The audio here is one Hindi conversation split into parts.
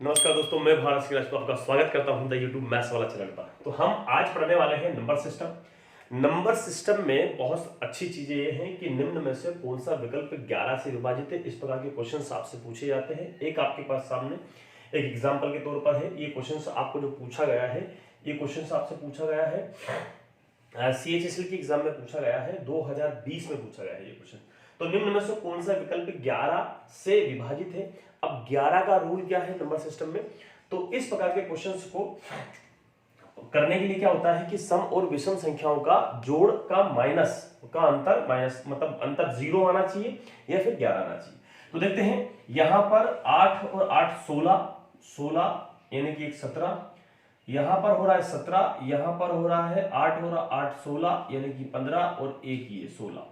नमस्कार दोस्तों, मैं भारत सिंह राजपूत आपका स्वागत करता हूं द यूट्यूब मैथ्स वाला चैनल पर। तो हम आज पढ़ने वाले हैं नंबर सिस्टम। नंबर सिस्टम में बहुत अच्छी चीजें ये हैं कि निम्न में से कौन सा विकल्प 11 से विभाजित है। इस प्रकार के क्वेश्चंस आपसे पूछे जाते हैं। एक आपके पास सामने एक एग्जाम्पल के तौर पर है। ये क्वेश्चंस आपको जो पूछा गया है, ये क्वेश्चंस आपसे पूछा गया है CHSL के एग्जाम में पूछा गया है, 2020 में पूछा गया है ये क्वेश्चन। तो निम्न में से कौन सा विकल्प 11 से विभाजित है। अब 11 का रूल क्या है नंबर सिस्टम में, तो इस प्रकार के क्वेश्चंस को करने के लिए क्या होता है कि सम और विषम संख्याओं का जोड़ का माइनस का अंतर, माइनस मतलब अंतर 0 आना चाहिए या फिर 11 आना चाहिए। तो देखते हैं यहां पर 8 और 8 16 यानी कि 17, यहां पर हो रहा है 17, यहां पर हो रहा है 8 और 8 16 यानी कि 15 और एक ये 16।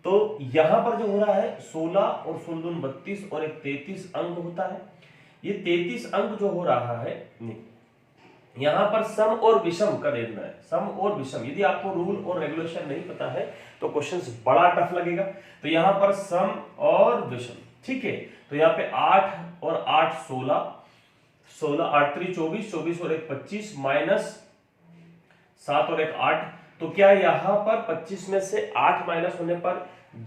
तो यहां पर जो हो रहा है 16 और 16 32 और एक 33 अंक होता है। ये 33 अंक जो हो रहा है, यहां पर सम और विषम का देखना है। सम और विषम, यदि आपको रूल और रेगुलेशन नहीं पता है तो क्वेश्चंस बड़ा टफ लगेगा। तो यहां पर सम और विषम, ठीक है। तो यहां पे 8 और 8 16, 8 3 24, 24 और एक 25 माइनस 7 और एक 8। तो क्या यहां पर 25 में से 8 माइनस होने पर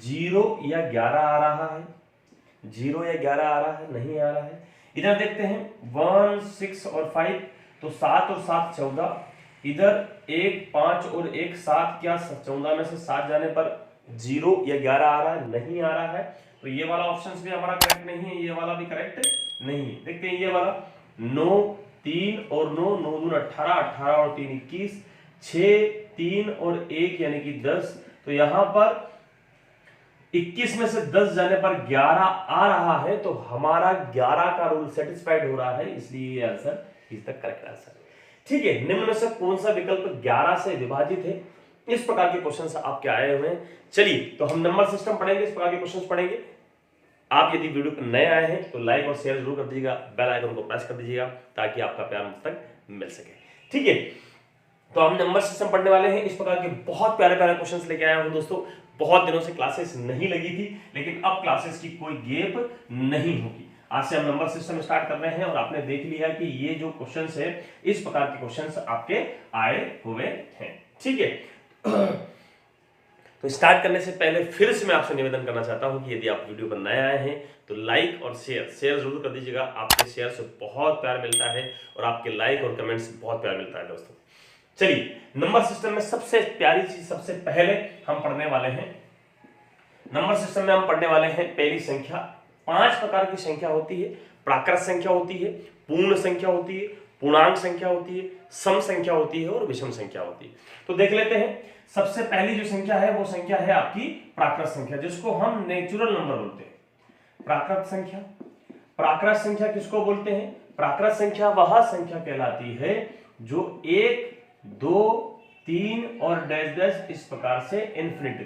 0 या 11 आ रहा है? 0 या 11 आ रहा है? नहीं आ रहा है। इधर देखते हैं 1 6 और 5, तो 7 और 7 14। इधर 1 5 और 1 7, क्या 14 में से 7 जाने पर 0 या 11 आ रहा है? नहीं आ रहा है। तो ये वाला ऑप्शन भी हमारा करेक्ट नहीं है, ये वाला भी करेक्ट नहीं है। देखते हैं ये वाला 9 3 और 9, 9 दूनी 18, 18 और 3 21, 6 3 और 1 यानी कि 10। तो यहां पर 21 में से 10 जाने पर 11 आ रहा है। तो हमारा 11 का रूल सेटिस्फाइड हो रहा है, इसलिए ये answer is the correct answer. ठीक है, निम्न में से कौन सा विकल्प 11 से विभाजित है। इस प्रकार के क्वेश्चन आपके आए हुए हैं। चलिए तो हम नंबर सिस्टम पढ़ेंगे, इस प्रकार के क्वेश्चन पढ़ेंगे। आप यदि वीडियो पर नए आए हैं तो लाइक और शेयर जरूर कर दीजिएगा, बेल आइकन को प्रेस कर दीजिएगा ताकि आपका प्यार मुझ तक मिल सके। ठीक है, तो हम नंबर सिस्टम पढ़ने वाले हैं। इस प्रकार के बहुत प्यारे प्यारे क्वेश्चंस लेके आया हूं दोस्तों। बहुत दिनों से क्लासेस नहीं लगी थी, लेकिन अब क्लासेस की कोई गैप नहीं होगी। आज से हम नंबर सिस्टम स्टार्ट कर रहे हैं और आपने देख लिया कि ये जो क्वेश्चंस है, इस प्रकार के क्वेश्चंस आपके आए हुए हैं। ठीक है, तो स्टार्ट करने से पहले फिर से मैं आपसे निवेदन करना चाहता हूं कि यदि आप वीडियो पर नए आए हैं तो लाइक और शेयर जरूर कर दीजिएगा। आपके शेयर से बहुत प्यार मिलता है और आपके लाइक और कमेंट से बहुत प्यार मिलता है दोस्तों। चलिए, नंबर सिस्टम में सबसे प्यारी चीज सबसे पहले हम पढ़ने वाले हैं। नंबर सिस्टम में हम पढ़ने वाले हैं पहली संख्या। 5 प्रकार की संख्या होती है। प्राकृत संख्या होती है, पूर्ण संख्या होती है, पूर्णांक संख्या होती है, सम संख्या होती है और विषम संख्या होती है। तो देख लेते हैं। सबसे पहली जो संख्या है वो संख्या है आपकी प्राकृत संख्या, जिसको हम नेचुरल नंबर बोलते हैं। प्राकृत संख्या, प्राकृत संख्या किसको बोलते हैं? प्राकृत संख्या वह संख्या कहलाती है जो 1 2 3 और डैश डैश इस प्रकार से इन्फिनिटी,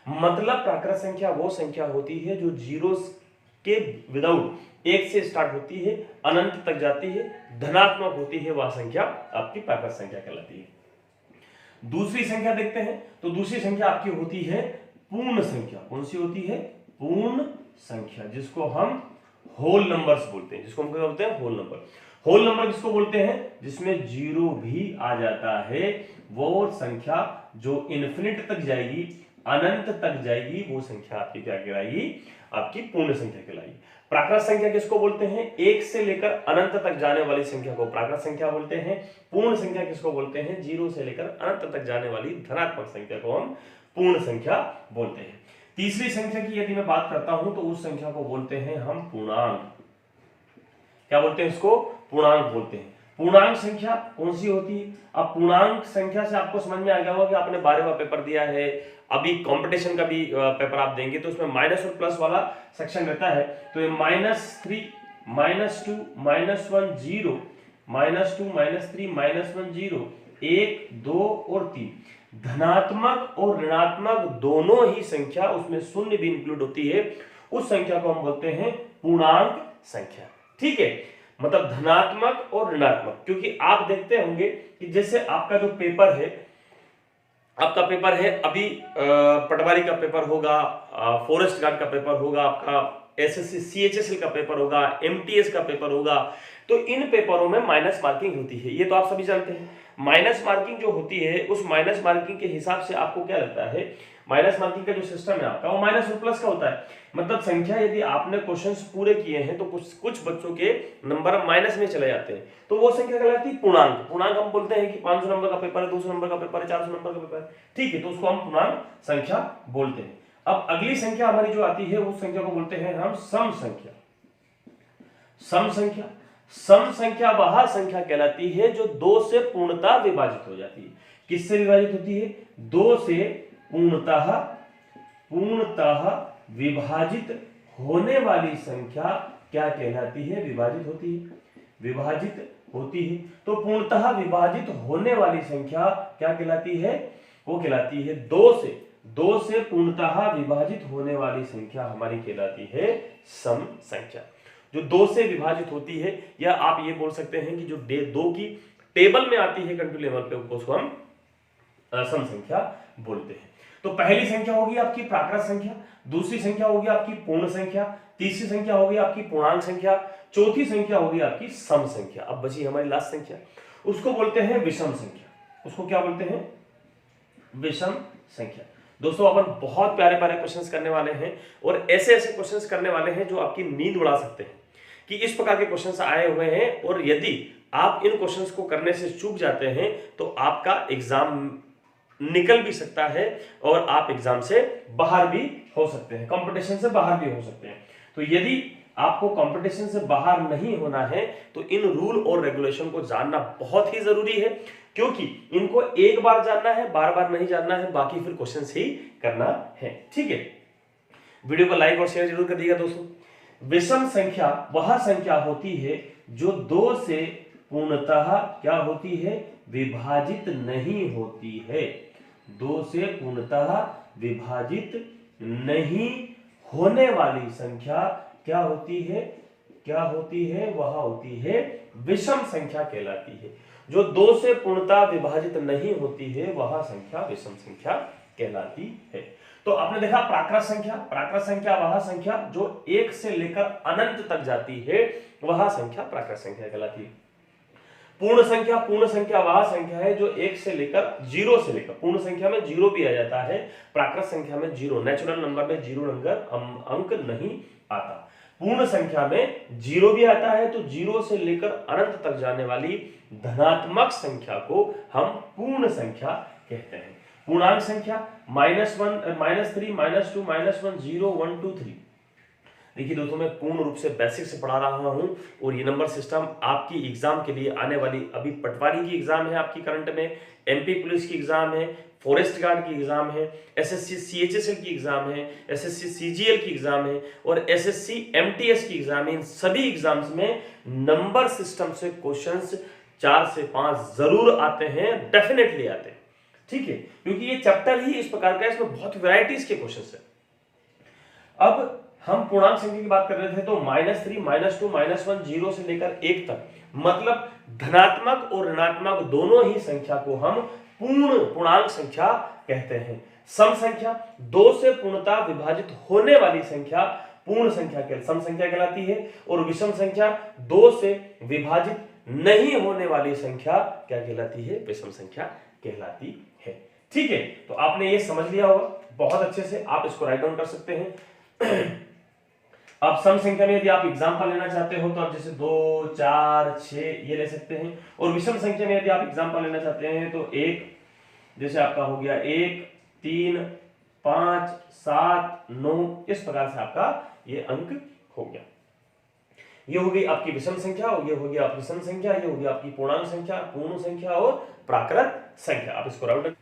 मतलब प्राकृत संख्या वो संख्या होती है जो जीरोस के विदाउट, 1 से स्टार्ट होती है, अनंत तक जाती है, धनात्मक होती है, वह संख्या आपकी प्राकृत संख्या कहलाती है। दूसरी संख्या देखते हैं। तो दूसरी संख्या आपकी होती है पूर्ण संख्या। कौन सी होती है? पूर्ण संख्या, जिसको हम होल नंबर्स बोलते हैं। जिसको हम क्या बोलते हैं? Whole number. होल नंबर किसको बोलते हैं? जिसमें 0 भी आ जाता है, वो संख्या जो इन्फिनिट तक जाएगी, अनंत तक जाएगी, वो संख्या आपकी क्या कहलाएगी? आपकी पूर्ण संख्या कहलाएगी। प्राकृत संख्या किसको बोलते हैं? 1 से लेकर अनंत तक जाने वाली संख्या को प्राकृत संख्या बोलते हैं। पूर्ण संख्या किसको बोलते हैं? 0 से लेकर अनंत तक जाने वाली धनात्मक संख्या को हम पूर्ण संख्या बोलते हैं। तीसरी संख्या की यदि मैं बात करता हूं तो उस संख्या को बोलते हैं हम पूर्णांक। क्या बोलते हैं इसको? पूर्णांक बोलते हैं। पूर्णांक संख्या कौन सी होती है? अब पूर्णांक संख्या से आपको समझ में आ गया होगा कि आपने 12वां पेपर दिया है, अभी कंपटीशन का भी पेपर आप देंगे तो उसमें माइनस और प्लस वाला सेक्शन रहता है। तो ये -3 -2 -1 0 -2 -3 -1 0 1 2 और 3, धनात्मक और ऋणात्मक दोनों ही संख्या, उसमें शून्य भी इंक्लूड होती है, उस संख्या को हम बोलते हैं पूर्णांक संख्या। ठीक है, मतलब धनात्मक और ऋणात्मक। क्योंकि आप देखते होंगे कि जैसे आपका जो पेपर है, आपका पेपर है अभी पटवारी का पेपर होगा, फॉरेस्ट गार्ड का पेपर होगा, आपका एसएससी CHSL का पेपर होगा, MTS का पेपर होगा, तो इन पेपरों में माइनस मार्किंग होती है, ये तो आप सभी जानते हैं। माइनस मार्किंग जो होती है, उस माइनस मार्किंग के हिसाब से आपको क्या लगता है, माइनस मार्किंग का जो सिस्टम है आपका, वो माइनस और प्लस का होता है। मतलब संख्या यदि आपने क्वेश्चंस पूरे किए हैं तो कुछ बच्चों के नंबर माइनस में चले जाते हैं, तो वो संख्या कहलाती है पूर्णांक। पूर्णांक हम बोलते हैं कि 500 नंबर का पेपर है, 200 नंबर का पेपर है, 400 नंबर का पेपर है, ठीक है, तो उसको हम पूर्णांक संख्या बोलते हैं। अब अगली संख्या हमारी जो आती है उस संख्या को बोलते हैं हम सम संख्या। सम संख्या, सम संख्या वह संख्या कहलाती है जो 2 से पूर्णतः विभाजित हो जाती है। किससे विभाजित होती है? 2 से पूर्णतः विभाजित होने वाली संख्या क्या कहलाती है? विभाजित होती है, विभाजित होती है। तो पूर्णतः विभाजित होने वाली संख्या क्या कहलाती है? वो कहलाती है 2 से पूर्णतः विभाजित होने वाली संख्या हमारी कहलाती है सम संख्या। जो 2 से विभाजित होती है, या आप ये बोल सकते हैं कि जो 2 की टेबल में आती है कंट्रोल लेवल पे, उसको हम सम संख्या बोलते हैं। तो पहली संख्या होगी आपकी प्राकृत संख्या, दूसरी संख्या होगी आपकी पूर्ण संख्या, तीसरी संख्या होगी आपकी पूर्णांक संख्या, चौथी संख्या होगी आपकी सम संख्या। अब बची हमारी लास्ट संख्या, उसको बोलते हैं विषम संख्या। उसको क्या बोलते हैं? विषम संख्या। दोस्तों अपन बहुत प्यारे प्यारे क्वेश्चंस करने वाले हैं, और ऐसे ऐसे क्वेश्चंस करने वाले हैं जो आपकी नींद उड़ा सकते हैं कि इस प्रकार के क्वेश्चंस आए हुए हैं, और यदि आप इन क्वेश्चंस को करने से चूक जाते हैं तो आपका एग्जाम निकल भी सकता है और आप एग्जाम से बाहर भी हो सकते हैं, कंपटीशन से बाहर भी हो सकते हैं। तो यदि आपको कंपटीशन से बाहर नहीं होना है तो इन रूल और रेगुलेशन को जानना बहुत ही जरूरी है, क्योंकि इनको एक बार जानना है, बार बार नहीं जानना है, बाकी फिर क्वेश्चंस ही करना है। ठीक है, वीडियो को लाइक और शेयर जरूर कर दीजिएगा दोस्तों। विषम संख्या वह संख्या होती है जो 2 से पूर्णतः क्या होती है? विभाजित नहीं होती है। 2 से पूर्णतः विभाजित नहीं होने वाली संख्या क्या होती है? क्या होती है? वह होती है विषम संख्या कहलाती है। जो 2 से पूर्णतः विभाजित नहीं होती है वह संख्या विषम संख्या कहलाती है। तो आपने देखा प्राकृत संख्या, प्राकृत संख्या वह संख्या जो 1 से लेकर अनंत तक जाती है, वह संख्या प्राकृत संख्या कहलाती है। पूर्ण संख्या वह संख्या है जो 1 से लेकर 0 से लेकर, पूर्ण संख्या में 0 भी आ जाता है, प्राकृत संख्या में 0, नेचुरल नंबर में 0 अंक नहीं आता। पूर्ण संख्या में 0 भी आता है, तो 0 से लेकर अनंत तक जाने वाली धनात्मक संख्या को हम पूर्ण संख्या कहते हैं। पूर्णांक संख्या -1, -3, -2, -1, 0, 1, 2, 3। देखिए दोस्तों, मैं पूर्ण रूप से बेसिक से पढ़ा रहा हूं, और ये नंबर सिस्टम आपकी एग्जाम के लिए आने वाली, अभी पटवारी की एग्जाम है आपकी करंट में, एमपी पुलिस की एग्जाम है, फॉरेस्ट गार्ड की एग्जाम है, एसएससी सीएचएसएल की एग्जाम है, एसएससी सीजीएल की एग्जाम है, और एसएससी एमटीएस की एग्जाम है। इन सभी एग्जाम्स में नंबर सिस्टम से क्वेश्चंस 4 से 5 जरूर आते हैं, डेफिनेटली आते हैं। ठीक है, क्योंकि ये चैप्टर ही इस प्रकार का है, इसमें बहुत वैरायटीज के क्वेश्चंस है। अब हम पूर्णांक संख्या की बात कर रहे थे, तो -3, -2, -1, 0 से लेकर 1 तक, मतलब धनात्मक और ऋणात्मक दोनों ही संख्या को हम पूर्णांक संख्या कहते हैं। सम संख्या 2 से पूर्णतः विभाजित होने वाली संख्या पूर्ण संख्या सम संख्या कहलाती है, और विषम संख्या 2 से विभाजित नहीं होने वाली संख्या क्या कहलाती है? विषम संख्या कहलाती है। ठीक है, तो आपने ये समझ लिया होगा बहुत अच्छे से, आप इसको राइट डाउन कर सकते हैं। अब सम संख्या में यदि आप एग्जाम्पल लेना चाहते हो तो आप जैसे 2, 4, 6 ये ले सकते हैं, और विषम संख्या में यदि आप एग्जाम्पल लेना चाहते हैं तो 1, जैसे आपका हो गया 1, 3, 5, 7, 9, इस प्रकार से आपका ये अंक हो गया। ये होगी आपकी विषम संख्या, और ये होगी आपकी सम संख्या, ये होगी आपकी पूर्णांक संख्या, पूर्ण संख्या और प्राकृत संख्या। आप इसको राउंड,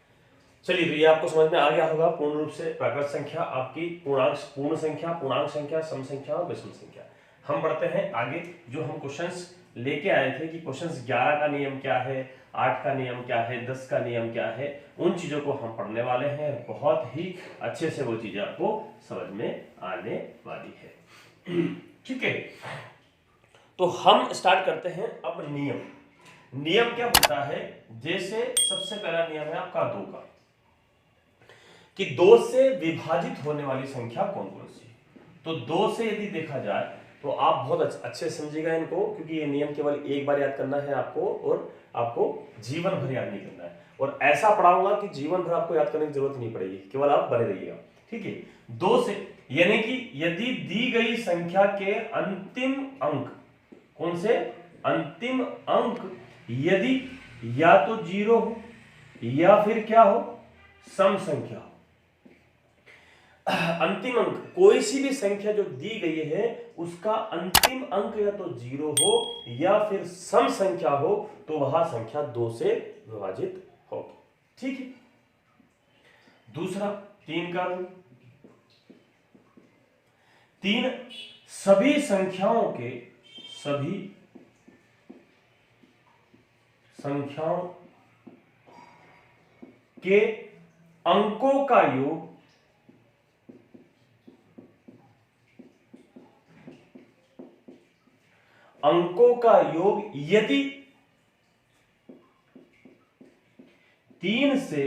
चलिए तो ये आपको समझ में आ गया होगा पूर्ण रूप से प्राकृत संख्या, आपकी पूर्ण संख्या, पूर्णांक संख्या, सम संख्या और विषम संख्या। हम बढ़ते हैं आगे। जो हम क्वेश्चंस लेके आए थे कि क्वेश्चंस 11 का नियम क्या है, 8 का नियम क्या है, 10 का नियम क्या है, उन चीजों को हम पढ़ने वाले हैं। बहुत ही अच्छे से वो चीजें आपको समझ में आने वाली है। ठीक है, तो हम स्टार्ट करते हैं अब नियम। नियम क्या होता है? जैसे सबसे पहला नियम है आपका 2 का, कि 2 से विभाजित होने वाली संख्या कौन कौन सी। तो 2 से यदि देखा जाए तो आप बहुत अच्छे से समझिएगा इनको, क्योंकि ये नियम केवल एक बार याद करना है आपको और आपको जीवन भर याद नहीं करना है। और ऐसा पढ़ाऊंगा कि जीवन भर आपको याद करने की जरूरत नहीं पड़ेगी, केवल आप बने रहिएगा। ठीक है, 2 से, यानी कि यदि दी गई संख्या के अंतिम अंक, कौन से अंतिम अंक, यदि या तो 0 हो या फिर क्या हो, सम संख्या हो। अंतिम अंक, कोई सी भी संख्या जो दी गई है उसका अंतिम अंक या तो 0 हो या फिर सम संख्या हो, तो वह संख्या 2 से विभाजित होगी। ठीक है, दूसरा 3 का रूल, 3 सभी संख्याओं के अंकों का योग यदि 3 से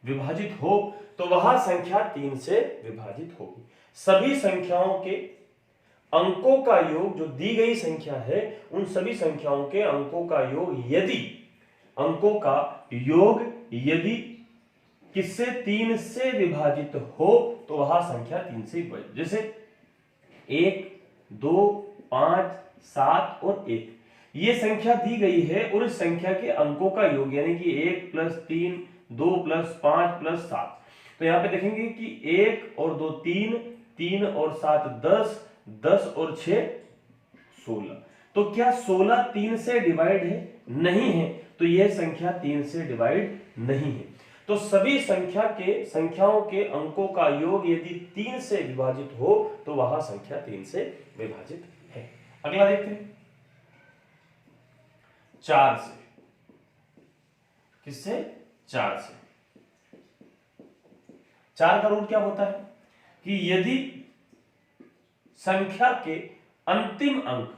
विभाजित हो तो वह संख्या 3 से विभाजित होगी। सभी संख्याओं के अंकों का योग, जो दी गई संख्या है उन सभी संख्याओं के अंकों का योग यदि किससे, 3 से विभाजित हो तो वह संख्या 3 से विभाजित। जैसे 1, 2, 5, 7 और 1, ये संख्या दी गई है और इस संख्या के अंकों का योग, यानी कि 1 + 3, 2 + 5 + 7। तो यहां पे देखेंगे कि 1 और 2 3, 3 और 7 10, 10 और 6 16। तो क्या 16 3 से डिवाइड है? नहीं है, तो यह संख्या 3 से डिवाइड नहीं है। तो सभी संख्याओं के अंकों का योग यदि 3 से विभाजित हो तो वह संख्या 3 से विभाजित है। अगला देखते हैं 4 से। किससे? 4 से। 4 का रूल क्या होता है कि यदि संख्या के अंतिम अंक,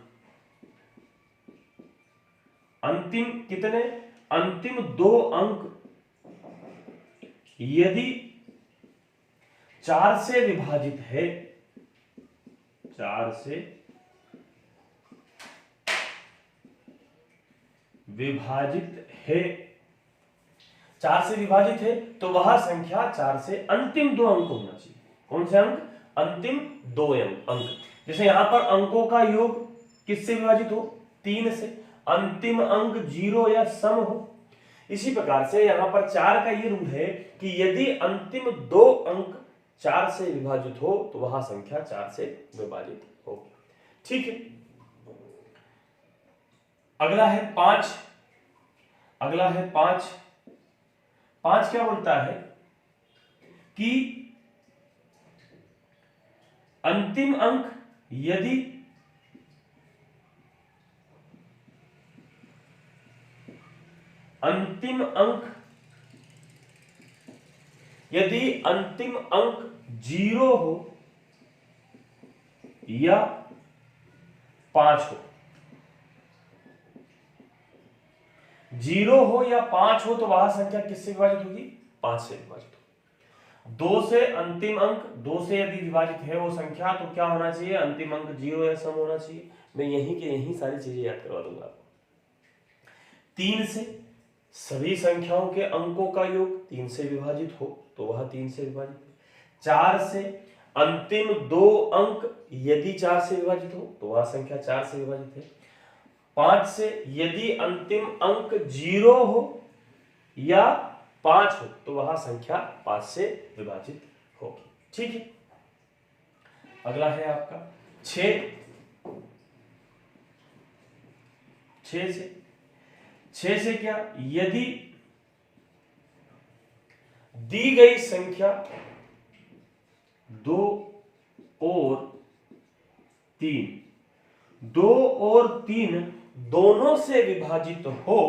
अंतिम 2 अंक यदि 4 से विभाजित है, 4 से विभाजित है तो वह संख्या 4 से अंतिम 2 अंक होना चाहिए। कौन से अंक? अंतिम 2 अंक। जैसे यहां पर अंकों का योग किससे विभाजित हो? 3 से। अंतिम अंक 0 या सम हो। इसी प्रकार से यहां पर 4 का ये रूल है कि यदि अंतिम 2 अंक 4 से विभाजित हो तो वह संख्या 4 से विभाजित होगी। ठीक है, अगला है 5। 5 क्या बोलता है कि अंतिम अंक यदि अंतिम अंक 0 हो या 5 हो, 0 हो या 5 हो तो वह संख्या किससे विभाजित होगी? 5 से विभाजित होगी। 2 से अंतिम अंक, 2 से यदि विभाजित है वो संख्या तो क्या होना चाहिए? अंतिम अंक 0 या सम होना चाहिए। मैं यही सारी चीजें याद करवा दूंगा आपको। 3 से सभी संख्याओं के अंकों का योग 3 से विभाजित हो तो वह 3 से विभाजित है। 4 से अंतिम 2 अंक यदि 4 से विभाजित हो तो वह संख्या 4 से विभाजित है। 5 से यदि अंतिम अंक 0 हो या 5 हो तो वह संख्या 5 से विभाजित होगी। ठीक है, अगला है आपका 6। 6 से क्या? यदि दी गई संख्या 2 और 3 दोनों से विभाजित हो,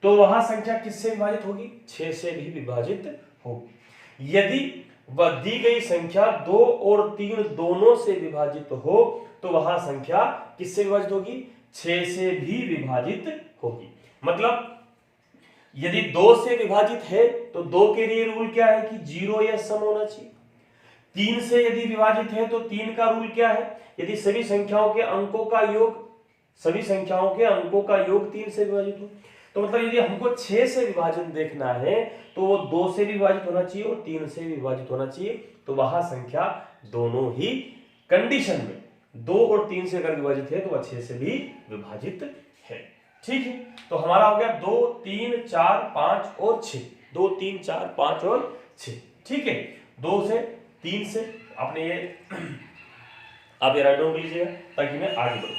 तो वह संख्या किससे विभाजित होगी? 6 से भी विभाजित होगी। यदि वह दी गई संख्या 2 और 3 दोनों से विभाजित हो तो वह संख्या किससे विभाजित होगी? 6 से भी विभाजित होगी। मतलब यदि 2 से विभाजित है तो 2 के लिए रूल क्या है कि 0 या सम होना चाहिए। 3 से यदि विभाजित है तो 3 का रूल क्या है? यदि सभी संख्याओं के अंकों का योग 3 से विभाजित हो। तो मतलब यदि हमको 6 से विभाजन देखना है तो वो 2 से विभाजित होना चाहिए और 3 से विभाजित होना चाहिए। तो वह संख्या दोनों ही कंडीशन में 2 और 3 से अगर विभाजित है तो वह 6 से भी विभाजित है। ठीक है, तो हमारा हो गया 2, 3, 4, 5 और 6। 2, 3, 4, 5 और 6। ठीक है, 2 से 3 से आपने ये आप ये राइट डाउन कर लीजिएगा ताकि मैं आगे बढ़ूं।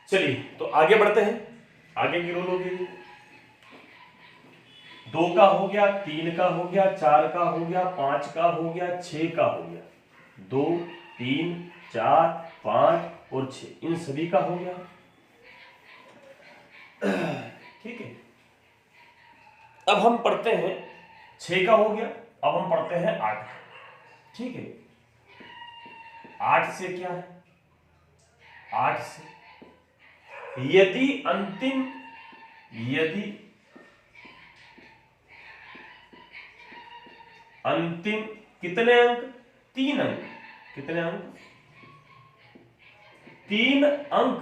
चलिए तो आगे बढ़ते हैं। आगे की रूल होगी 2 का हो गया, 3 का हो गया, 4 का हो गया, 5 का हो गया, 6 का हो गया। 2, 3, 4, 5 और 6 इन सभी का हो गया। ठीक है, अब हम पढ़ते हैं 6 का हो गया, अब हम पढ़ते हैं 8 का। ठीक है, 8 से क्या है? 8 से यदि अंतिम कितने अंक? 3 अंक। कितने अंक? 3 अंक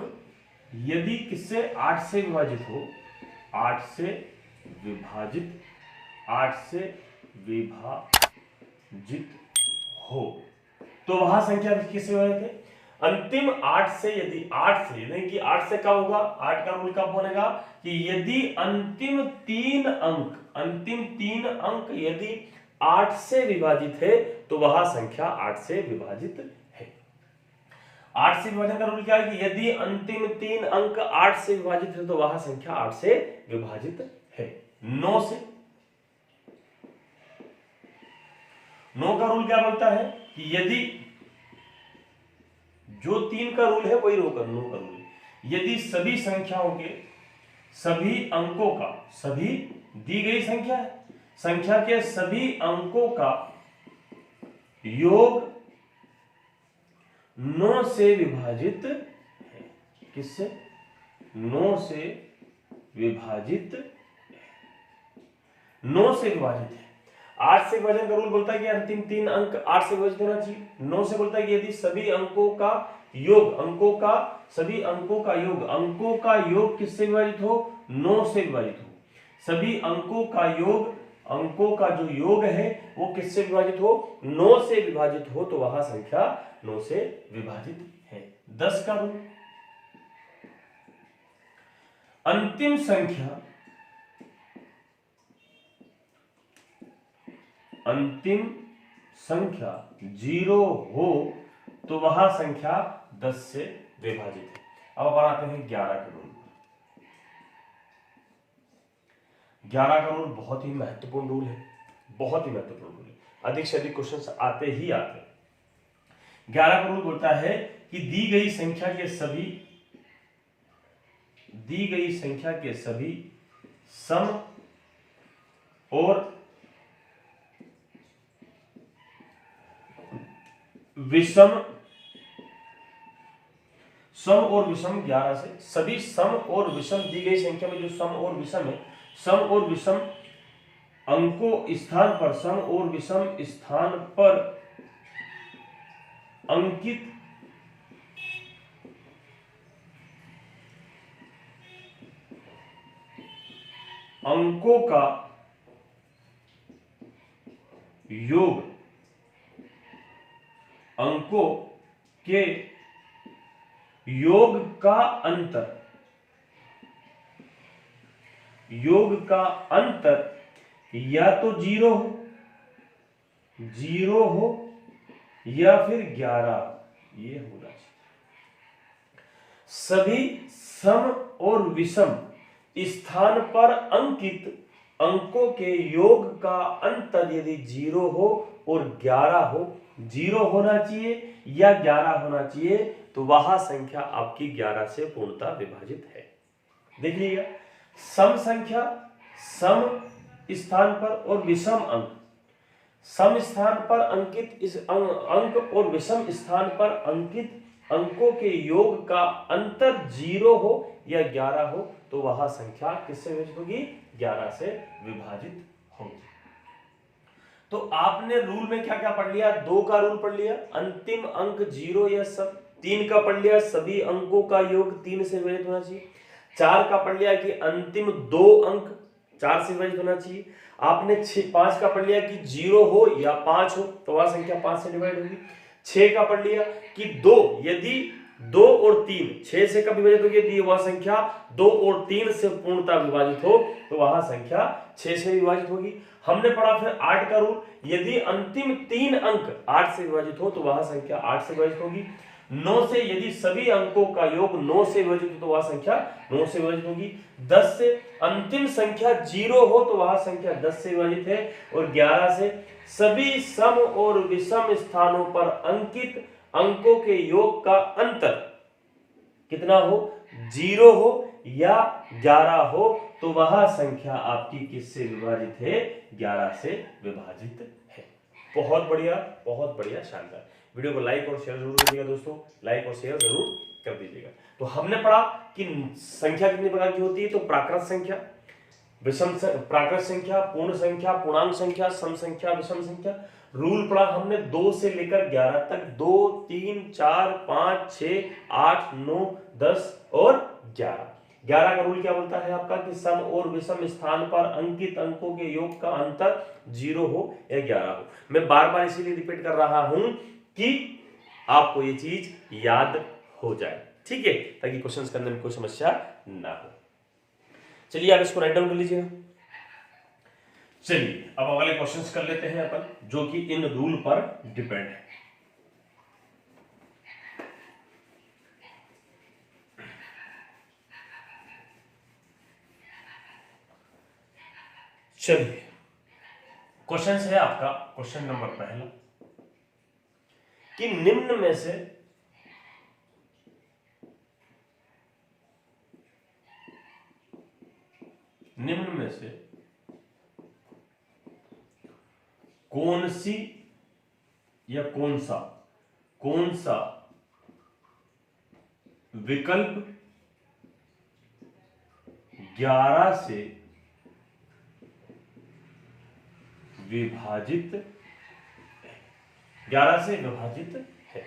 यदि किससे? 8 से विभाजित हो, 8 से विभाजित हो तो वह संख्या किससे विभाजित है? अंतिम 8 से यदि 8 से यानी कि 8 से क्या होगा? 8 का रूल कब बनेगा कि यदि अंतिम 3 अंक यदि 8 से विभाजित है तो वह संख्या 8 से विभाजित है। 8 से विभाजन का रूल क्या है कि यदि अंतिम 3 अंक 8 से विभाजित है तो वह संख्या 8 से विभाजित है। 9 से 9 का रूल क्या बोलता है कि यदि जो 3 का रूल है वही 9 का रूल है। यदि सभी संख्याओं के सभी अंकों का सभी दी गई संख्या के सभी अंकों का योग 9 से विभाजित है। किससे? 9 से विभाजित है। 9 से विभाजित है। 8 से विभाजन का रूल बोलता है कि अंतिम 3 अंक 8 से विभाजित होना चाहिए। 9 से बोलता है कि यदि सभी अंकों का योग अंकों का योग किससे विभाजित हो? 9 से विभाजित हो। सभी अंकों का जो योग है वो किससे विभाजित हो? 9 से विभाजित हो तो वह संख्या 9 से विभाजित है। 10 का रूल अंतिम संख्या 0 हो तो वह संख्या 10 से विभाजित है। अब अपन आते हैं 11 के रूल। 11 का रूल बहुत ही महत्वपूर्ण रूल है, अधिक से अधिक क्वेश्चन आते ही आते हैं। 11 का रूल बोलता है कि दी गई संख्या के सभी सम और विषम 11 से सभी सम और विषम दी गई संख्या में जो सम और विषम है, सम और विषम स्थान पर अंकित अंकों का योग अंकों के योग का अंतर या तो 0 हो या फिर 11 ये होना चाहिए। सभी सम और विषम स्थान पर अंकित अंकों के योग का अंतर यदि 0 हो और 11 हो, 0 होना चाहिए या 11 होना चाहिए तो वह संख्या आपकी 11 से पूर्णतः विभाजित है। देखिएगा, सम संख्या सम स्थान पर और विषम अंक, सम स्थान पर अंकित इस अंक और विषम स्थान पर अंकित अंकों के योग का अंतर 0 हो या 11 हो तो वह संख्या किससे विभाजित होगी? 11 से विभाजित होगी। तो आपने रूल में क्या क्या पढ़ लिया? 2 का रूल पढ़ लिया, अंतिम अंक 0 या सम। 3 का पढ़ लिया, सभी अंकों का योग 3 से विभाजित होना चाहिए। 4 का पढ़ लिया कि अंतिम 2 अंक 4 से विभाजित होना चाहिए। आपने 5 का पढ़ लिया कि 0 हो या 5 हो तो वह संख्या 5 से डिवाइड होगी। 6 का पढ़ लिया कि 2, यदि 2 और 3 6 से कब विभाजित होगी? यदि वह संख्या 2 और 3 से पूर्णतः विभाजित हो तो वह संख्या 6 से विभाजित होगी। हमने पढ़ा फिर 8 का रूल, यदि अंतिम 3 अंक 8 से विभाजित हो तो वह संख्या 8 से विभाजित होगी। 9 से यदि सभी अंकों का योग 9 से विभाजित हो तो वह संख्या 9 से विभाजित होगी। 10 से अंतिम संख्या 0 हो तो वह संख्या 10 से विभाजित है। और 11 से सभी सम और विषम स्थानों पर अंकित अंकों के योग का अंतर कितना हो? 0 हो या 11 हो तो वह संख्या आपकी किससे विभाजित है? 11 से विभाजित है। बहुत बढ़िया, बहुत बढ़िया, शानदार। वीडियो को लाइक और शेयर जरूर करिएगा दोस्तों, लाइक और शेयर जरूर कर दीजिएगा। तो हमने पढ़ा कि संख्या कितनी प्रकार की होती है? तो प्राकृत संख्या, विषम प्राकृत संख्या, पूर्ण संख्या, पूर्णांक संख्या, सम संख्या, विषम संख्या। रूल पढ़ा हमने 2 से लेकर 11 तक, 2, 3, 4, 5, 6, 8, 9, 10 और 11। 11 का रूल क्या बोलता है आपका? कि सम और विषम स्थान पर अंकित अंकों के योग का अंतर 0 हो या 11 हो। मैं बार बार इसीलिए रिपीट कर रहा हूं कि आपको ये चीज याद हो जाए, ठीक है, ताकि क्वेश्चंस करने में कोई समस्या ना हो। चलिए आप इसको राइट डाउन कर लीजिएगा। चलिए अब अगले क्वेश्चंस कर लेते हैं अपन, जो कि इन रूल पर डिपेंड है। चलिए क्वेश्चन है आपका, क्वेश्चन नंबर पहला, कि निम्न में से कौन सी या कौन सा विकल्प 11 से विभाजित है।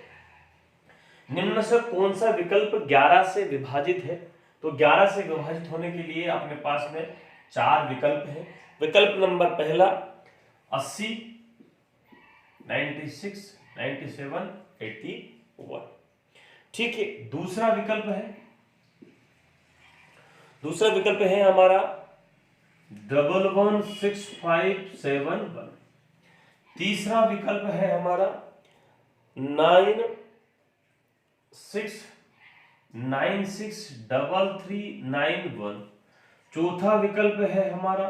निम्न से कौन सा विकल्प 11 से विभाजित है? तो 11 से विभाजित होने के लिए अपने पास में 4 विकल्प हैं। विकल्प नंबर पहला 80, 96, 97, 81, ठीक है। दूसरा विकल्प है हमारा 116571। तीसरा विकल्प है हमारा 963391। चौथा विकल्प है हमारा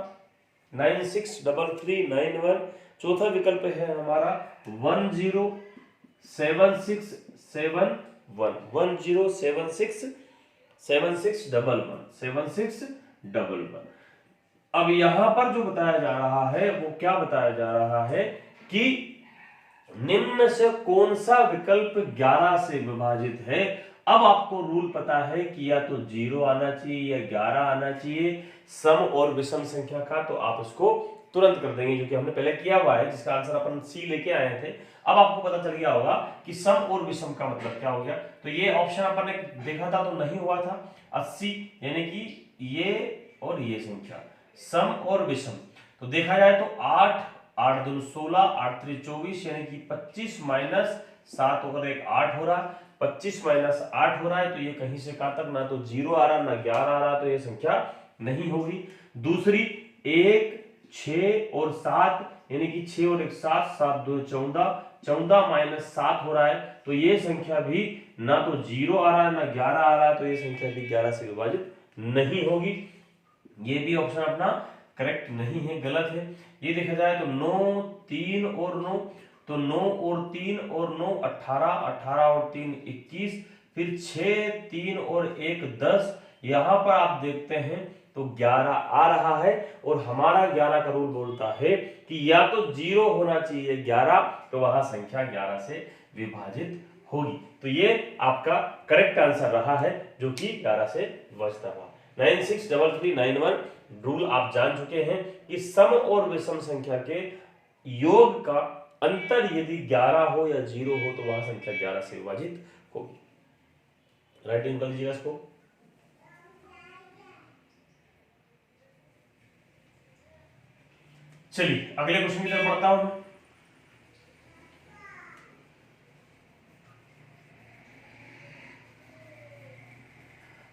963391। चौथा विकल्प है हमारा 107611। अब यहां पर जो बताया जा रहा है वो क्या बताया जा रहा है कि निम्न से कौन सा विकल्प 11 से विभाजित है। अब आपको रूल पता है कि या तो 0 आना चाहिए या 11 आना चाहिए सम और विषम संख्या का, तो आप इसको तुरंत कर देंगे, जो कि हमने पहले किया हुआ है, जिसका आंसर अपन सी लेके आए थे। अब आपको पता चल गया होगा कि सम और विषम का मतलब क्या हो गया। तो ये ऑप्शन अपन ने देखा था तो नहीं हुआ था 80, यानी कि ये और ये संख्या सम और विषम। तो देखा जाए तो 8, 8 दूनी 16, 8 3 24, यानी कि 25 माइनस 7 होकर एक 8 हो रहा है। 25 माइनस 8 हो रहा है, तो ये कहीं से कहां तक, ना तो 0 आ रहा ना 11 आ रहा, तो ये संख्या नहीं होगी। दूसरी 1, 6 और 7, यानी कि 6 और 1 7, 7 2 14, 14 माइनस 7 हो रहा है, तो ये संख्या भी ना तो 0 आ रहा है ना 11 आ रहा है, तो ये संख्या भी 11 से विभाजित नहीं होगी। ये भी ऑप्शन अपना करेक्ट नहीं है, गलत है। ये देखा जाए तो 9, 3 और 9, तो 9 और 3 और 9 18, 18 और 3 21, फिर 6, 3 और 1 10। यहां पर आप देखते हैं तो 11 आ रहा है, और हमारा 11 का रूल बोलता है कि या तो 0 होना चाहिए 11, तो वहां संख्या 11 से विभाजित होगी। तो ये आपका करेक्ट आंसर रहा है, जो कि 11 से विभाजित रहा। 963391 रूल आप जान चुके हैं कि सम और विषम संख्या के योग का अंतर यदि 11 हो या 0 हो तो वह संख्या 11 से विभाजित होगी। राइटिंग कर लीजिएगा इसको। चलिए अगले क्वेश्चन की तरफ बढ़ता हूं।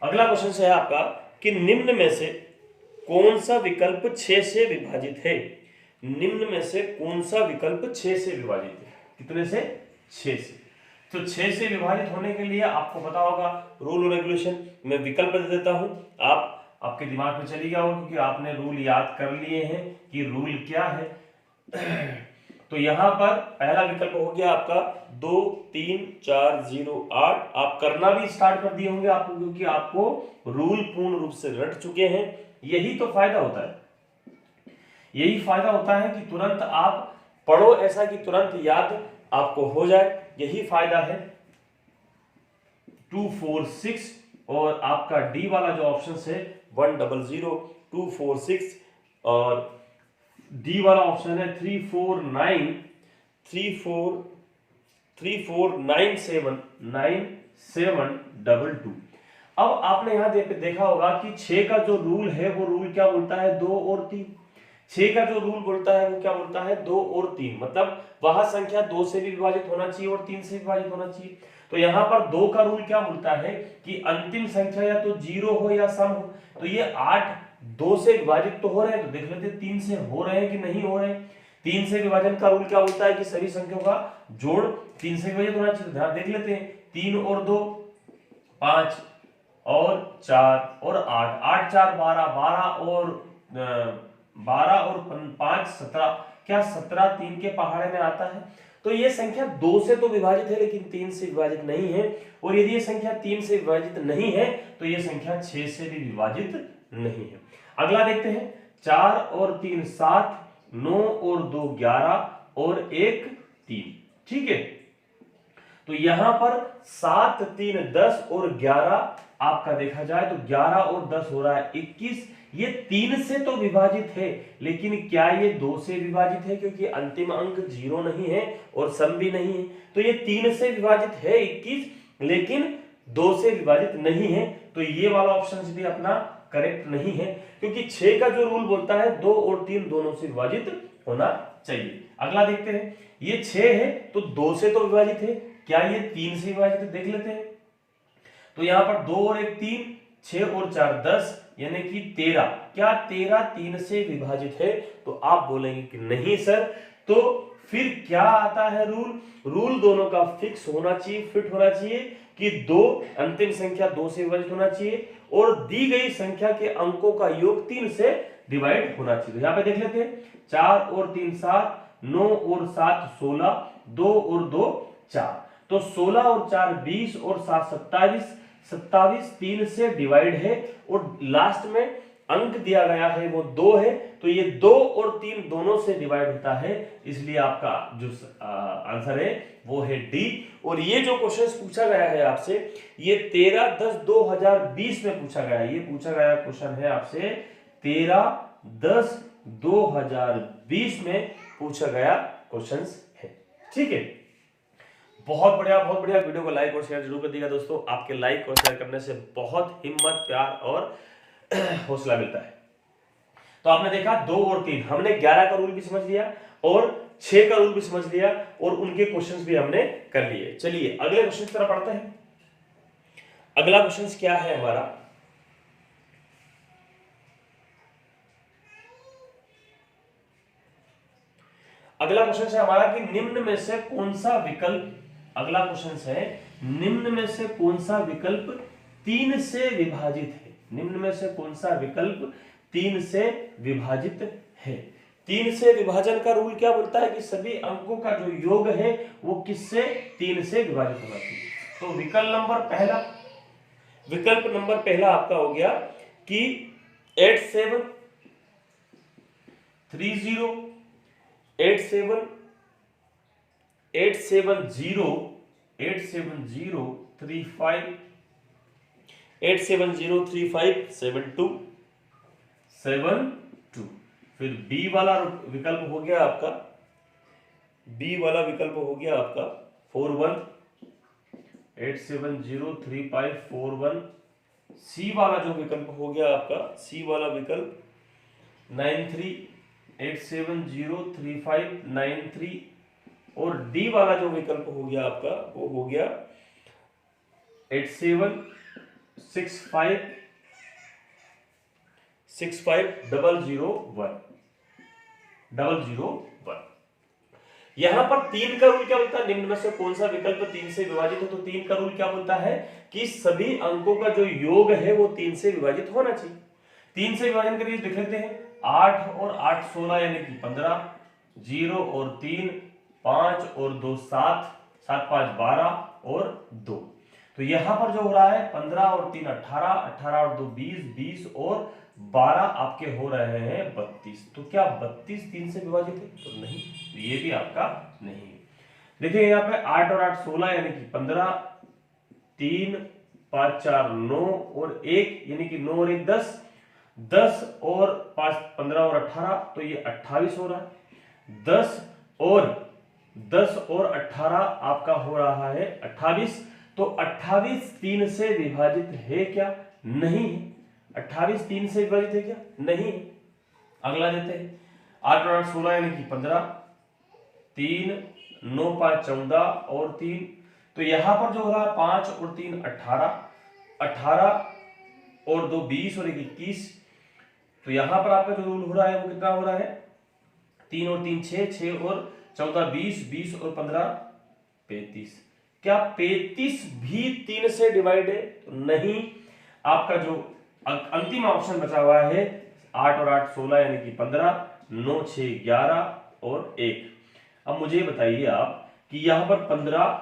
अगला क्वेश्चन है आपका कि निम्न में से कौन सा विकल्प 6 से विभाजित है। निम्न में से कौन सा विकल्प 6 से विभाजित है? कितने से? 6 से। तो 6 से विभाजित होने के लिए आपको पता होगा रूल और रेगुलेशन। मैं विकल्प दे देता हूं, आपके दिमाग में चली गया होगा क्योंकि आपने रूल याद कर लिए हैं कि रूल क्या है। तो यहां पर पहला विकल्प हो गया आपका 2 3 4 0 8। आप करना भी स्टार्ट कर दिए होंगे आपको, क्योंकि आपको रूल पूर्ण रूप से रट चुके हैं। यही तो फायदा होता है, यही फायदा होता है कि तुरंत आप पढ़ो ऐसा कि तुरंत याद आपको हो जाए, यही फायदा है। 2 4 6 और आपका डी वाला जो ऑप्शन है 1 0 0 2 4 6 और डी वाला ऑप्शन है 3 4 9 3 4 3 4 9 7 9 7 2 2। अब आपने यहां देखा होगा कि 6 का जो रूल है वो रूल क्या बोलता है? 2 और 3। 6 का जो रूल बोलता है वो क्या बोलता है? 2 और 3। मतलब वह संख्या 2 से भी विभाजित होना चाहिए और 3 से विभाजित होना चाहिए। तो यहाँ पर 2 का रूल क्या बोलता है कि अंतिम संख्या या तो 0 हो या सम हो। तो ये 8 2 से विभाजित तो हो रहे हैं, तो देख लेते 3 से हो रहे हैं कि नहीं हो रहे। 3 से विभाजन का रूल क्या बोलता है कि सभी संख्याओं का जोड़ 3 से विभाजित होना चाहिए। ध्यान देख लेते हैं, 3 और 2 5 और 4 और 8 8 4 12 12 और 5 17। क्या 17 3 के पहाड़े में आता है? तो ये संख्या 2 से तो विभाजित है लेकिन 3 से विभाजित नहीं है। और यदि ये संख्या 3 से विभाजित नहीं है तो ये संख्या 6 से भी विभाजित नहीं है। अगला देखते हैं, 4 और 3 7 9 और 2 11 और 1 3। ठीक है, तो यहां पर 7 3 10 और 11 आपका देखा जाए तो 11 और 10 हो रहा है 21। ये 3 से तो विभाजित है लेकिन क्या ये 2 से विभाजित है? क्योंकि अंतिम अंक 0 नहीं है और सम भी नहीं है। तो ये 3 से विभाजित है 21, लेकिन 2 से विभाजित नहीं है। तो ये वाला ऑप्शन भी अपना करेक्ट नहीं है, क्योंकि 6 का जो रूल बोलता है 2 और 3 दोनों से विभाजित होना चाहिए। अगला देखते हैं, ये 6 है तो 2 से तो विभाजित है, क्या ये 3 से विभाजित है? देख लेते हैं। तो यहां पर 2 और 1 3, 6 और 4 10 यानी कि 13। क्या 13 3 से विभाजित है? तो आप बोलेंगे कि नहीं सर। तो फिर क्या आता है रूल? रूल दोनों का फिक्स होना चाहिए, फिट होना चाहिए कि 2 अंतिम संख्या 2 से विभाजित होना चाहिए और दी गई संख्या के अंकों का योग 3 से डिवाइड होना चाहिए। यहां पे देख लेते हैं, 4 और 3 7, 9 और 7 16, 2 और 2 4। तो 16 और 4 20 और 7 27, 27 3 से डिवाइड है और लास्ट में अंक दिया गया है वो 2 है। तो ये 2 और 3 दोनों से डिवाइड होता है, इसलिए आपका जो आंसर है वो है डी। और ये जो क्वेश्चन पूछा गया है आपसे, ये 13-10-2020 में पूछा गया है। ये पूछा गया क्वेश्चन है आपसे 13-10-2020 में पूछा गया क्वेश्चन है। ठीक है, बहुत बढ़िया बहुत बढ़िया। वीडियो को लाइक और शेयर जरूर कर दीजिएगा दोस्तों। आपके लाइक और शेयर करने से बहुत हिम्मत, प्यार और हौसला मिलता है। तो आपने देखा 2 और 3, हमने 11 का रूल भी समझ लिया और 6 का रूल भी समझ लिया और उनके क्वेश्चंस भी हमने कर लिए। चलिए अगले क्वेश्चन की तरफ पढ़ते हैं। अगला क्वेश्चन क्या है हमारा? अगला क्वेश्चन है हमारा कि निम्न में से कौन सा विकल्प, अगला क्वेश्चन है निम्न में से कौन सा विकल्प 3 से विभाजित है? निम्न में से कौन सा विकल्प 3 से विभाजित है? 3 से विभाजन का रूल क्या बोलता है कि सभी अंकों का जो योग है वो किससे? 3 से विभाजित होना चाहिए। तो विकल्प नंबर पहला आपका हो गया कि 8730 87035 फिर बी वाला विकल्प हो गया आपका, 41 सी वाला जो विकल्प हो गया आपका, सी वाला विकल्प 93870359 और डी वाला जो विकल्प हो गया आपका वो हो गया 8765601001। यहां पर 3 का रूल क्या बोलता है, निम्न में से कौन सा विकल्प 3 से विभाजित हो, तो 3 का रूल क्या बोलता है कि सभी अंकों का जो योग है वो 3 से विभाजित होना चाहिए। 3 से विभाजन करिए, लिख लेते हैं 8 और 8 16 यानी कि 15, 0 और 3 5 और 2 7, 7 5 12 और 2। तो यहां पर जो हो रहा है 15 और 3 18, 18 और 2 20, 20 और 12 आपके हो रहे हैं 32। तो क्या 32 3 से विभाजित है, तो नहीं, तो ये भी आपका नहीं है। देखिए यहाँ पे 8 और 8 16 यानी कि 15, 3 5 4 9 और 1 यानी कि 9 और 1 10, 10 और 5 15 और 18 तो ये 28 हो रहा है। 10 और 18 आपका हो रहा है 28। तो 28 3 से विभाजित है क्या, नहीं है। 28 3 से विभाजित है क्या, नहीं है। अगला देते हैं 8 और 8 16 यानी कि 15, 3 9 5 14 और 3, तो यहां पर जो हो रहा है 5 और 3 18, 18 और 2 20 और 1 21। तो यहां पर आपका जो रूल हो रहा है वो कितना हो रहा है, 3 और 3 6, 6 और 14 20, 20 और 15 35। क्या 35 भी 3 से डिवाइड है, तो नहीं। आपका जो अंतिम ऑप्शन बचा हुआ है 8 और 8 16 यानी कि 15, 9 6 11 और 1। अब मुझे बताइए आप कि यहां पर 15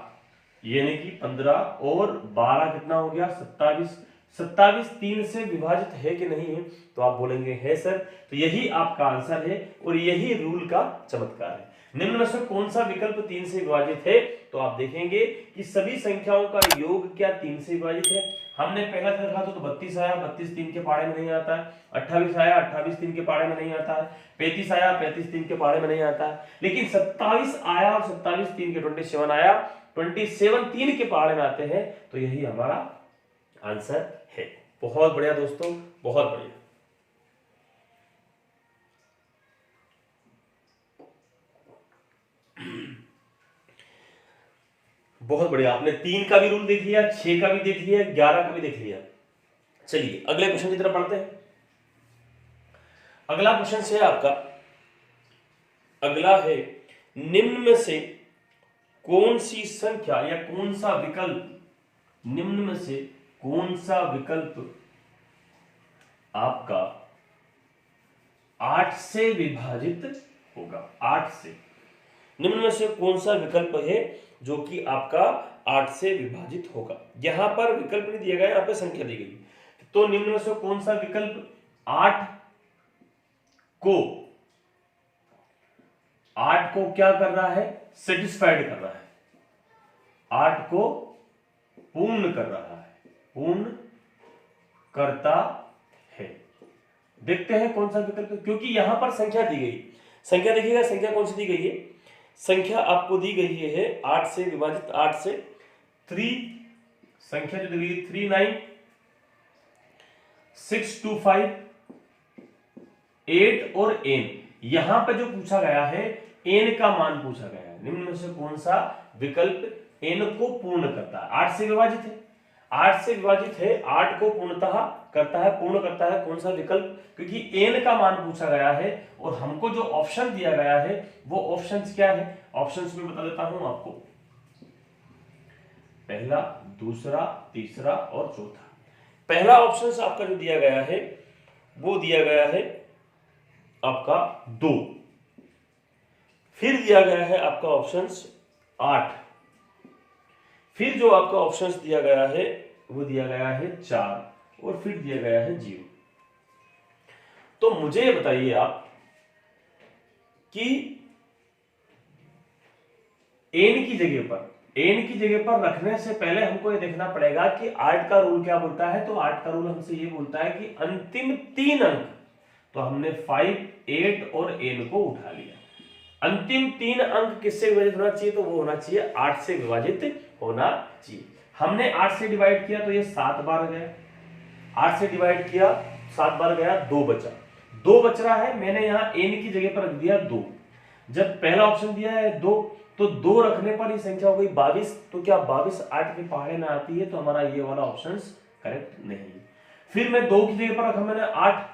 यानी कि 15 और 12 कितना हो गया 27। 27 3 से विभाजित है कि नहीं है, तो आप बोलेंगे है सर। तो यही आपका आंसर है और यही रूल का चमत्कार है। निम्न में से कौन सा विकल्प 3 से विभाजित है, तो आप देखेंगे कि सभी संख्याओं का योग क्या 3 से विभाजित है। हमने पहला देखा तो 32 आया, 32 3 के पाड़े में नहीं आता है। 28 आया, 28 3 के पाड़े में नहीं आता है। 35 आया, 35 3 के पाड़े में नहीं आता है। लेकिन 27 आया और 27 3 के 27 आया, 27 3 के पहाड़े में आते हैं। तो यही हमारा आंसर है। बहुत बढ़िया दोस्तों, बहुत बढ़िया। बहुत बढ़िया, आपने 3 का भी रूल देख लिया, 6 का भी देख लिया, 11 का भी देख लिया। चलिए अगले क्वेश्चन की तरफ पढ़ते हैं। अगला क्वेश्चन से आपका अगला है, निम्न में से कौन सी संख्या या कौन सा विकल्प, निम्न में से कौन सा विकल्प आपका 8 से विभाजित होगा। 8 से, निम्न में से कौन सा विकल्प है जो कि आपका 8 से विभाजित होगा। यहां पर विकल्प नहीं दिया गया, यहां पर संख्या दी गई। तो निम्न में से कौन सा विकल्प 8 को क्या कर रहा है, सेटिस्फाइड कर रहा है, 8 को पूर्ण कर रहा है, पूर्ण करता है। देखते हैं कौन सा विकल्प है, क्योंकि यहां पर संख्या दी गई। संख्या देखिएगा, संख्या कौन सी दी गई है, संख्या आपको दी गई है 8 से विभाजित, 8 से 3, संख्या जो दी गई 3 9 6 2 5 8 और n। यहां पे जो पूछा गया है n का मान पूछा गया है। निम्न में से कौन सा विकल्प n को पूर्ण करता है, 8 से विभाजित है, 8 से विभाजित है, 8 को पूर्णतः करता है, पूर्ण करता है, कौन सा विकल्प, क्योंकि n का मान पूछा गया है और हमको जो ऑप्शन दिया गया है वो ऑप्शंस क्या है, ऑप्शंस में बता देता हूं आपको, पहला, दूसरा, तीसरा और चौथा। पहला ऑप्शन आपका जो दिया गया है वो दिया गया है आपका 2, फिर दिया गया है आपका ऑप्शंस 8, फिर जो आपका ऑप्शंस दिया गया है वो दिया गया है 4 और फिर दिया गया है 0। तो मुझे ये बताइए आप कि n की जगह पर रखने से पहले हमको ये देखना पड़ेगा कि 8 का रूल क्या बोलता है। तो 8 का रूल हमसे ये बोलता है कि अंतिम 3 अंक, तो हमने 5, 8 और n को उठा लिया। अंतिम 3 अंक किससे विभाजित होना चाहिए, तो वो होना चाहिए 8 से विभाजित होना चाहिए। हमने 8 से डिवाइड किया तो ये 7 बार गया, 8 से डिवाइड किया 7 बार गया, 2 बचा, 2 बच रहा है। मैंने यहाँ n की जगह पर रख दिया 2। जब पहला ऑप्शन दिया है 2, तो 2 रखने पर ये संख्या हो गई 22। तो क्या 22 8 के पहाड़े में आती है, तो हमारा ये वाला ऑप्शन करेक्ट नहीं। फिर मैं 2 की जगह पर रखा मैंने 8,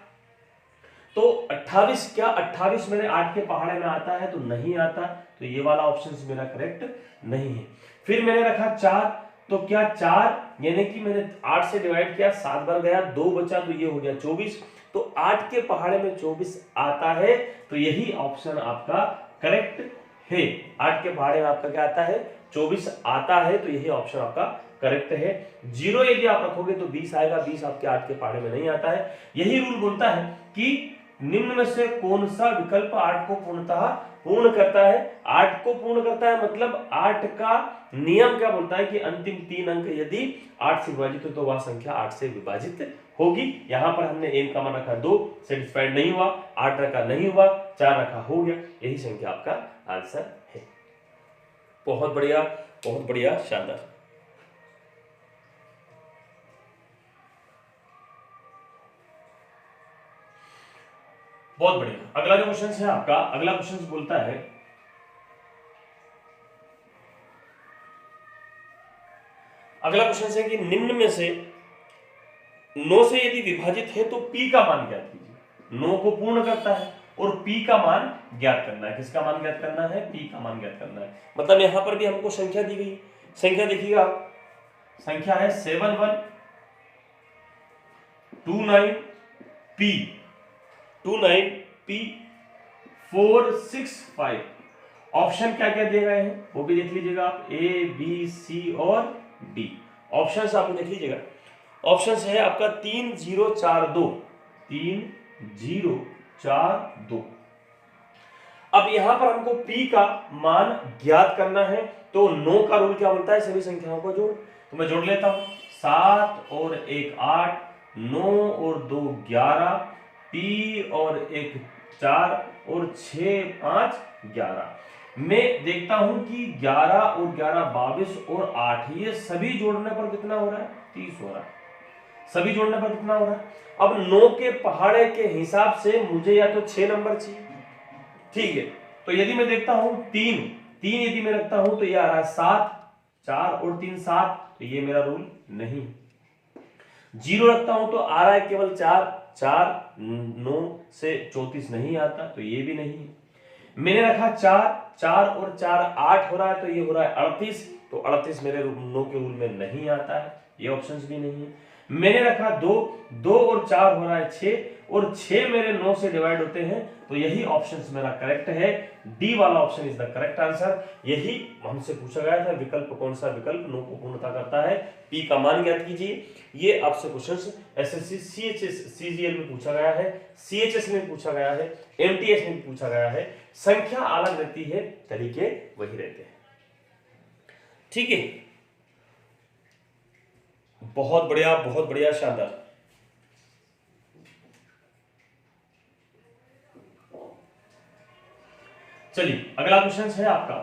तो 28, क्या 28 मेरे 8 के पहाड़े में आता है, तो नहीं आता, तो ये वाला ऑप्शन मेरा करेक्ट नहीं है। फिर मैंने रखा 4, तो क्या 4 यानी कि मैंने 8 से डिवाइड किया, 7 बार गया, 2 बचा, तो ये हो गया 24। तो 8 के पहाड़े में 24 आता है, तो यही ऑप्शन आपका करेक्ट है। 8 के पहाड़े में आपका क्या आता है, 24 आता है, तो यही ऑप्शन आपका करेक्ट है। 0 यदि आप रखोगे तो 20 आएगा, 20 आपके 8 के पहाड़े में नहीं आता है। यही रूल बोलता है कि निम्न में से कौन सा विकल्प 8 को पूर्णतः पूर्ण करता है। 8 को पूर्ण करता है मतलब 8 का नियम क्या बोलता है कि अंतिम 3 अंक यदि 8 से विभाजित हो तो वह संख्या 8 से विभाजित होगी। यहां पर हमने n का मान रखा 2, सेटिस्फाइड नहीं हुआ, 8 रखा नहीं हुआ, 4 रखा हो गया, यही संख्या आपका आंसर है। बहुत बढ़िया, बहुत बढ़िया, शानदार। बहुत बढ़िया। अगला जो क्वेश्चन है आपका, अगला क्वेश्चन बोलता है, अगला क्वेश्चन है कि निम्न में से 9 से यदि विभाजित है तो p का मान ज्ञात कीजिए। 9 को पूर्ण करता है और p का मान ज्ञात करना है। किसका मान ज्ञात करना है, p का मान ज्ञात करना है। मतलब यहां पर भी हमको संख्या दी गई, संख्या देखिएगा आप, संख्या है 7129p 465। ऑप्शन क्या क्या दिए गए हैं वो भी देख लीजिएगा आप, A, B, C और D। ऑप्शन आप देख लीजिएगा। ऑप्शन है आपका 3042, 3042। अब यहां पर हमको p का मान ज्ञात करना है, तो 9 का रूल क्या बोलता है, सभी संख्याओं को जोड़। तो मैं जोड़ लेता हूं, 7 और 1 8, 9 और 2 11, p और 1 4 और 6 5 11। मैं देखता हूं कि 11 और 11 22 और 8, ये सभी जोड़ने पर कितना हो रहा है, 30 हो रहा है। सभी जोड़ने पर कितना हो रहा है। अब 9 के पहाड़े के हिसाब से मुझे या तो 6 नंबर चाहिए, ठीक है। तो यदि मैं देखता हूं 3 यदि मैं रखता हूं तो ये आ रहा है 7, 4 और 3 7, तो ये मेरा रूल नहीं। 0 रखता हूं तो आ रहा है केवल 4, 9 से 34 नहीं आता, तो ये भी नहीं है। मैंने रखा 4 और 4 8 हो रहा है, तो ये हो रहा है 38, तो 38 मेरे 9 के रूल में नहीं आता है, ये ऑप्शंस भी नहीं है। मैंने रखा 2 और 4 हो रहा है 6, और 6 मेरे 9 से डिवाइड होते हैं, तो यही ऑप्शन मेरा करेक्ट है। डी वाला option is the correct answer. यही हमसे पूछा गया था, विकल्प कौन सा विकल्प 9 को पूर्णता करता है, पी का मान ज्ञात कीजिए। ये आपसे क्वेश्चन एसएससी सीएचएस सीजीएल में पूछा गया है, सीएचएस में पूछा गया है, एमटीएस में पूछा गया है। संख्या अलग रहती है, तरीके वही रहते हैं, ठीक है। बहुत बढ़िया, बहुत बढ़िया, शानदार। चलिए अगला क्वेश्चन है आपका,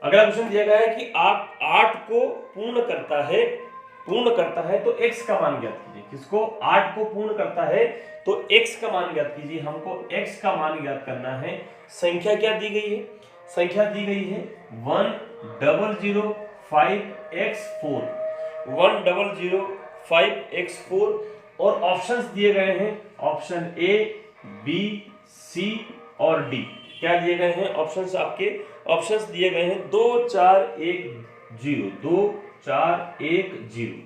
अगला क्वेश्चन दिया गया है कि आप 8 को पूर्ण करता है तो x का मान ज्ञात कीजिए। किसको, 8 को पूर्ण करता है तो x का मान ज्ञात कीजिए। हमको x का मान ज्ञात करना है। संख्या क्या दी गई है, संख्या दी गई है 1005x4, 1005x4, और ऑप्शंस दिए गए हैं, ऑप्शन ए, बी, सी और डी। क्या दिए गए हैं ऑप्शंस, आपके ऑप्शंस दिए गए हैं 2 4 1 0, 2 4 1 0।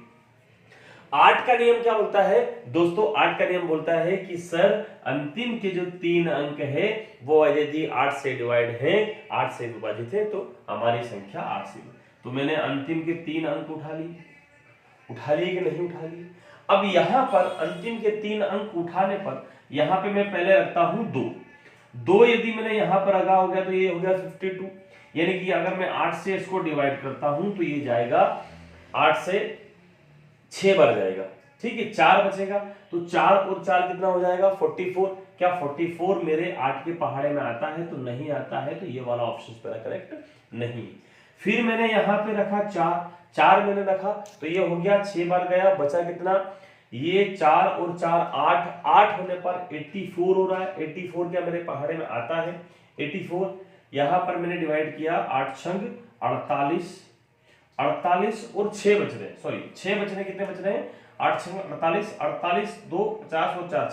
8 का नियम क्या बोलता है दोस्तों, 8 का नियम बोलता है कि सर अंतिम के जो 3 अंक है वो यदि 8 से डिवाइड है, 8 से विभाजित है, तो हमारी संख्या 8 से। तो मैंने अंतिम के 3 अंक उठा लिए, उठा लिए कि नहीं उठा लिए। अब यहाँ पर अंतिम के 3 अंक उठाने पर यहाँ पे मैं पहले रखता हूँ 2 यदि मैंने यहाँ पर रखा हो गया तो ये हो गया 52, यानी कि अगर मैं 8 से इसको डिवाइड करता हूं तो ये जाएगा 8 से 6 बार जाएगा, ठीक है, 4 बचेगा, तो 4 और 4 कितना हो जाएगा 44। क्या 44 मेरे 8 के पहाड़े में आता है? तो नहीं आता है, तो ये वाला ऑप्शन मेरा करेक्ट नहीं। फिर मैंने यहाँ पे रखा 4 मैंने रखा तो ये हो गया 6 बार गया, बचा कितना, ये 4 और 4 8 होने पर 84 हो रहा है। 84 क्या मेरे पहाड़े में आता है? 84 यहां पर मैंने डिवाइड किया 8 छंग 48 और 6 बच रहे, सॉरी 6 बच रहे, कितने बच रहे हैं 8 छंग 48, 48 2 50 और 4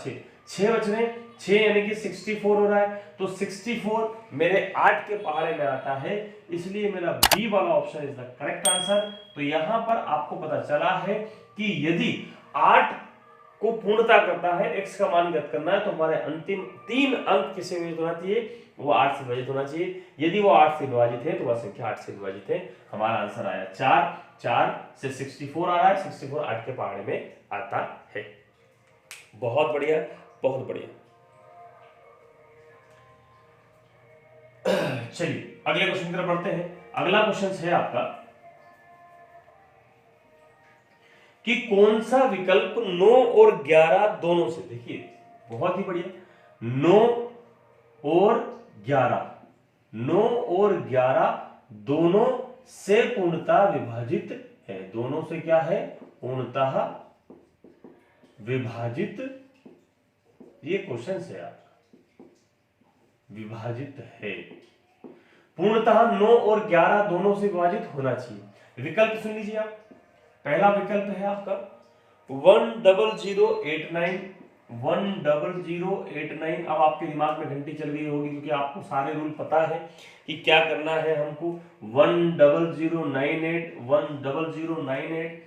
6 बच रहे, 6 यानी कि 64 हो रहा है। तो 64 मेरे 8 के पहाड़े में आता है, इसलिए मेरा बी वाला option is the correct answer. तो यहां पर आपको पता चला है कि यदि 8 को पूर्णता करता है, x का मान ज्ञात करना है, तो हमारे अंतिम 3 अंक किससे विभाजित होना चाहिए? वो 8 से विभाजित होना चाहिए। यदि वो 8 से विभाजित है तो वह संख्या 8 से विभाजित है। हमारा आंसर आया 4 से 64 आ रहा है, 64 8 के पहाड़े में आता है। बहुत बढ़िया, बहुत बढ़िया। चलिए अगले क्वेश्चन की तरफ बढ़ते हैं। अगला क्वेश्चन है आपका कि कौन सा विकल्प 9 और 11 दोनों से, देखिए बहुत ही बढ़िया, 9 और 11 दोनों से पूर्णतः विभाजित है। दोनों से क्या है? पूर्णतः विभाजित, ये क्वेश्चन है आपका, विभाजित है। पूर्णतः 9 और 11 दोनों से विभाजित होना चाहिए। विकल्प सुन लीजिए आप। पहला विकल्प है आपका 10089। अब आपके दिमाग में घंटी चल गई होगी क्योंकि आपको सारे रूल पता है कि क्या करना है हमको। 10098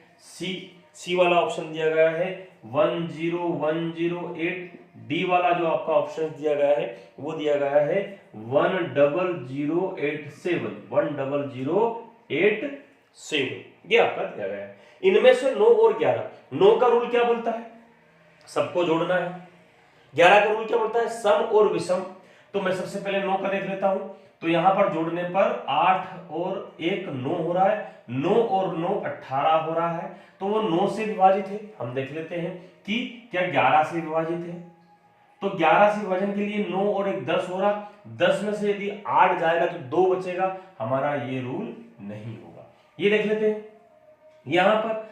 सी वाला ऑप्शन दिया गया है, 10108 डी वाला जो आपका ऑप्शन दिया गया है वो दिया गया है 10087 ये आपका दिया गया है। इनमें से 9 और 11, 9 का रूल क्या बोलता है? सबको जोड़ना है। 11 का रूल क्या बोलता है? सम और विषम। तो मैं सबसे पहले 9 का देख लेता हूं, तो यहां पर जोड़ने पर 8 और 1 9 हो रहा है, 9 और 9 18 हो रहा है, तो वो 9 से विभाजित है। हम देख लेते हैं कि क्या 11 से विभाजित है। तो 11 से विभाजन के लिए 9 और 1 10 हो रहा, 10 में से यदि 8 जाएगा तो 2 बचेगा, हमारा ये रूल नहीं होगा। ये देख लेते हैं, यहां पर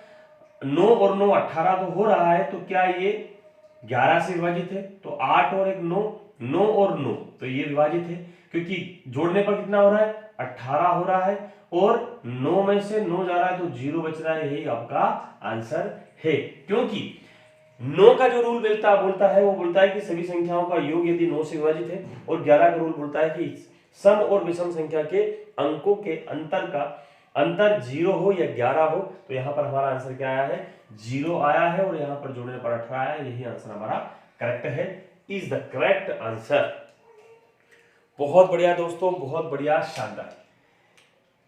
9 और 9 18 तो हो रहा है, तो क्या ये 11 से विभाजित है? तो 8 और 1 9, 9 और 9 तो ये विभाजित है, क्योंकि जोड़ने पर कितना हो रहा है 18 हो रहा है, और 9 में से 9 जा रहा है तो 0 बच रहा है। यही आपका आंसर है, क्योंकि 9 का जो रूल बोलता है वो बोलता है कि सभी संख्याओं का योग यदि 9 से विभाजित है, और 11 का रूल बोलता है कि सम और विषम संख्या के अंकों के अंतर 0 हो या 11 हो। तो यहां पर हमारा आंसर क्या आया है? 0 आया है, और यहां पर जोड़ने पर 18 आया है। यही आंसर हमारा करेक्ट है, इज द करेक्ट आंसर। बहुत बढ़िया दोस्तों, बहुत बढ़िया, शानदार।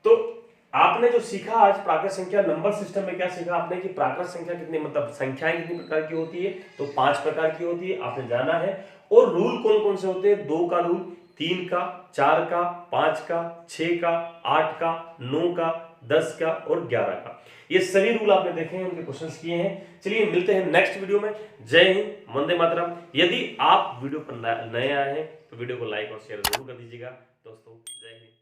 तो आपने जो सीखा आज प्राकृत संख्या नंबर सिस्टम में, क्या सीखा आपने कि प्राकृत संख्या कितनी, मतलब संख्याएं कितनी प्रकार की होती है? तो 5 प्रकार की होती है, आपने जाना है। और रूल कौन कौन से होते हैं? 2 का रूल, 3 का, 4 का, 5 का, 6 का, 8 का, 9 का, 10 का और 11 का। ये सभी रूल आपने देखे हैं, उनके क्वेश्चंस किए हैं। चलिए मिलते हैं नेक्स्ट वीडियो में। जय हिंद, वंदे मातरम। यदि आप वीडियो पर नए आए हैं तो वीडियो को लाइक और शेयर जरूर कर दीजिएगा दोस्तों। जय हिंद।